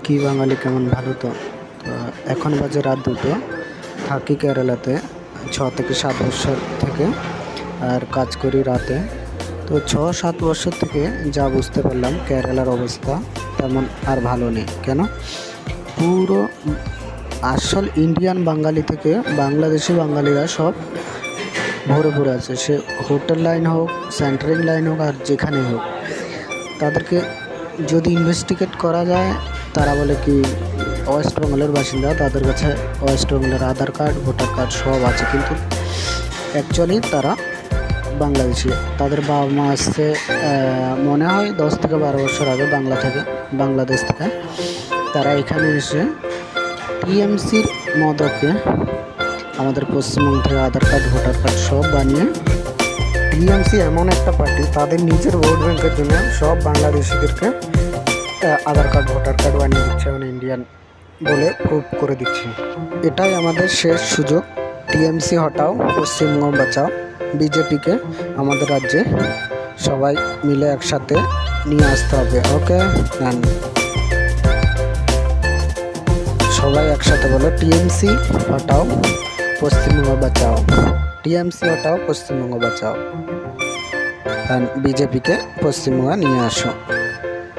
কি বাঙালি কেমন ভালো তো? এখন বাজে রাত 2টো। থাকি কেরালাতে 6 থেকে 7 বছর থেকে, আর কাজ করি রাতে। তো 6-7 বছর থেকে যা বুঝতে পারলাম কেরালার অবস্থা তেমন আর ভালো নেই। কেন? পুরো আসল ইন্ডিয়ান বাঙালি থেকে বাংলাদেশি বাঙালিরা সব ভরে পড়ে আছে। সে হোটেল লাইন হোক, সেন্টারিং লাইন হোক, আর যেখানেই হোক, তাদেরকে যদি ইনভেস্টিগেট করা যায়, তারা বলে কি ওয়েস্ট বেঙ্গলের বাসিন্দা, তাদের কাছে ওয়েস্ট বেঙ্গলের আধার কার্ড, ভোটার কার্ড সব আছে, কিন্তু অ্যাকচুয়ালি তারা বাংলাদেশি। তাদের বাবা মা আসছে মনে হয় 10 থেকে 12 বছর আগে বাংলাদেশ থেকে। তারা এখানে এসে টিএমসির মদকে আমাদের পশ্চিমবঙ্গ থেকে আধার কার্ড, ভোটার কার্ড সব বানিয়ে, টিএমসি এমন একটা পার্টি, তাদের নিজের ভোট ব্যাংকের জন্য সব বাংলাদেশিদেরকে আধার কার্ড, ভোটার কার্ড বানিয়ে দিচ্ছে, মানে ইন্ডিয়ান বলে প্রুভ করে দিচ্ছে। এটাই আমাদের শেষ সুযোগ। টিএমসি হটাও, পশ্চিমবঙ্গ বাঁচাও। বিজেপিকে আমাদের রাজ্যে সবাই মিলে একসাথে নিয়ে আসতে হবে। ওকে, সবাই একসাথে বলো, টিএমসি হটাও, পশ্চিমবঙ্গ বাঁচাও। টিএমসি হটাও, পশ্চিমবঙ্গ বাঁচাও। বিজেপিকে পশ্চিমবঙ্গে নিয়ে আসো।